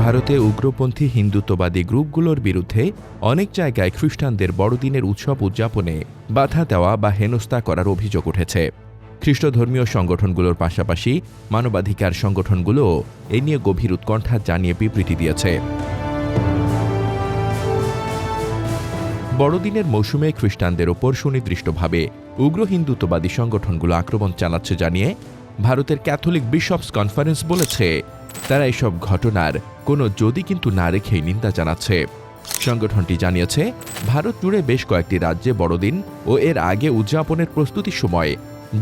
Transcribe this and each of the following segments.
ভারতে উগ্রপন্থী হিন্দুত্ববাদী গ্রুপগুলোর বিরুদ্ধে অনেক জায়গায় খ্রিস্টানদের বড়দিনের উৎসব উদযাপনে বাধা দেওয়া বা হেনস্থা করার অভিযোগ উঠেছে। খ্রিস্টধর্মীয় সংগঠনগুলোর পাশাপাশি মানবাধিকার সংগঠনগুলোও এ নিয়ে গভীর উৎকণ্ঠা জানিয়ে বিবৃতি দিয়েছে। বড়দিনের মৌসুমে খ্রিস্টানদের ওপর সুনির্দিষ্টভাবে উগ্র হিন্দুত্ববাদী সংগঠনগুলো আক্রমণ চালাচ্ছে জানিয়ে ভারতের ক্যাথলিক বিশপস কনফারেন্স বলেছে, তারা এসব ঘটনার কোনো যদি কিন্তু না রেখেই নিন্দা জানাচ্ছে। সংগঠনটি জানিয়েছে, ভারত জুড়ে বেশ কয়েকটি রাজ্যে বড়দিন ও এর আগে উদযাপনের প্রস্তুতির সময়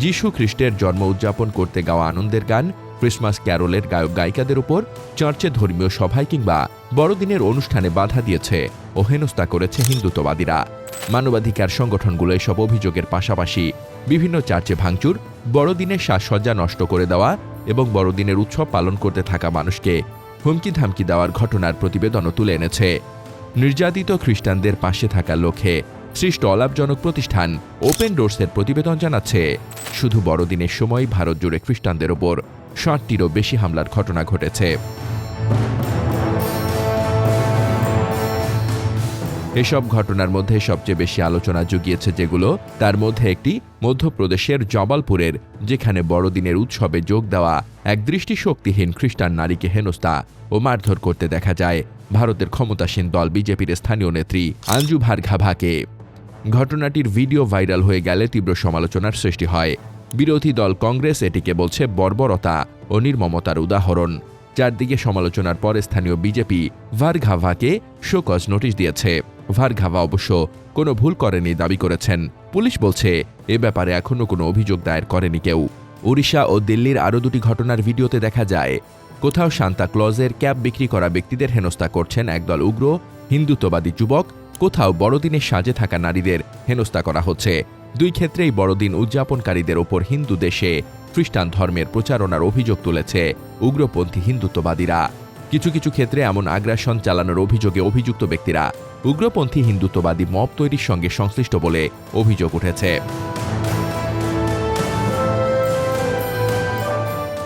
যীশু খ্রিস্টের জন্ম উদযাপন করতে গাওয়া আনন্দের গান, ক্রিসমাস ক্যারলের গায়ক গায়িকাদের উপর চার্চে ধর্মীয় সভায় কিংবা বড়দিনের অনুষ্ঠানে বাধা দিয়েছে ও হেনস্থা করেছে হিন্দুত্ববাদীরা। মানবাধিকার সংগঠনগুলো এসব অভিযোগের পাশাপাশি বিভিন্ন চার্চে ভাঙচুর, বড়দিনের সাজসজ্জা নষ্ট করে দেওয়া এবং বড়দিনের উৎসব পালন করতে থাকা মানুষকে হুমকি ধামকি দেওয়ার ঘটনার প্রতিবেদনও তুলে এনেছে। নির্যাতিত খ্রিস্টানদের পাশে থাকার লক্ষ্যে সৃষ্ট অলাভজনক প্রতিষ্ঠান ওপেন ডোরসের প্রতিবেদন জানাচ্ছে, শুধু বড়দিনের সময় ভারত জুড়ে খ্রিস্টানদের ওপর ৬০টিরও বেশি হামলার ঘটনা ঘটেছে। এসব ঘটনার মধ্যে সবচেয়ে বেশি আলোচনা জুগিয়েছে যেগুলো, তার মধ্যে একটি মধ্যপ্রদেশের জবালপুরের, যেখানে বড়দিনের উৎসবে যোগ দেওয়া এক দৃষ্টিশক্তিহীন খ্রিস্টান নারীকে হেনস্থা ও মারধর করতে দেখা যায় ভারতের ক্ষমতাসীন দল বিজেপির স্থানীয় নেত্রী আঞ্জু ভার্গাভাকে। ঘটনাটির ভিডিও ভাইরাল হয়ে গেলে তীব্র সমালোচনার সৃষ্টি হয়। বিরোধী দল কংগ্রেস এটিকে বলছে বর্বরতা ও নির্মমতার উদাহরণ। চারদিকে সমালোচনার পর স্থানীয় বিজেপি ভার্গাভাকে শোকজ নোটিশ দিয়েছে। ভার্গাভা অবশ্য কোনো ভুল করেনি দাবি করেছেন। পুলিশ বলছে, এ ব্যাপারে এখনও কোনো অভিযোগ দায়ের করেনি কেউ। ওড়িশা ও দিল্লির আরও দুটি ঘটনার ভিডিওতে দেখা যায়, কোথাও সান্তা ক্লজের ক্যাপ বিক্রি করা ব্যক্তিদের হেনস্থা করছেন একদল উগ্র হিন্দুত্ববাদী যুবক, কোথাও বড়দিনের সাজে থাকা নারীদের হেনস্থা করা হচ্ছে। দুই ক্ষেত্রেই বড়দিন উদযাপনকারীদের ওপর হিন্দু দেশে খ্রিস্টান ধর্মের প্রচারণার অভিযোগ তুলেছে উগ্রপন্থী হিন্দুত্ববাদীরা। কিছু কিছু ক্ষেত্রে এমন আগ্রাসন চালানোর অভিযোগে অভিযুক্ত ব্যক্তিরা উগ্রপন্থী হিন্দুত্ববাদী মব তৈরির সঙ্গে সংশ্লিষ্ট বলে অভিযোগ উঠেছে।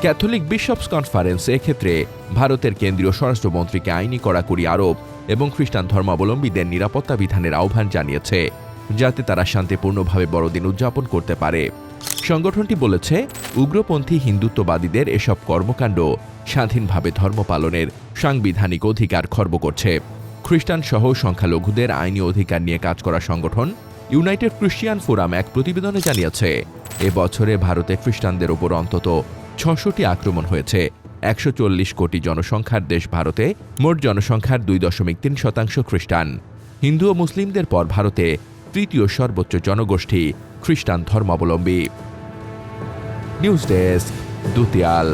ক্যাথলিক বিশপস কনফারেন্স এক্ষেত্রে ভারতের কেন্দ্রীয় স্বরাষ্ট্রমন্ত্রীকে আইনি কড়াকড়ি আরোপ এবং খ্রিস্টান ধর্মাবলম্বীদের নিরাপত্তা বিধানের আহ্বান জানিয়েছে, যাতে তারা শান্তিপূর্ণভাবে বড়দিন উদযাপন করতে পারে। সংগঠনটি বলেছে, উগ্রপন্থী হিন্দুত্ববাদীদের এসব কর্মকাণ্ড স্বাধীনভাবে ধর্ম পালনের সাংবিধানিক অধিকার খর্ব করছে। খ্রিস্টান সহ সংখ্যালঘুদের আইনি অধিকার নিয়ে কাজ করা সংগঠন ইউনাইটেড ক্রিশ্চিয়ান ফোরাম এক প্রতিবেদনে জানিয়েছে, এ বছরে ভারতে খ্রিস্টানদের ওপর অন্তত ৬০০টি আক্রমণ হয়েছে। ১৪০ কোটি জনসংখ্যার দেশ ভারতে মোট জনসংখ্যার ২.৩% খ্রিস্টান। হিন্দু ও মুসলিমদের পর ভারতে তৃতীয় সর্বোচ্চ জনগোষ্ঠী খ্রিস্টান ধর্মাবলম্বী। News desk, দুতিয়াল।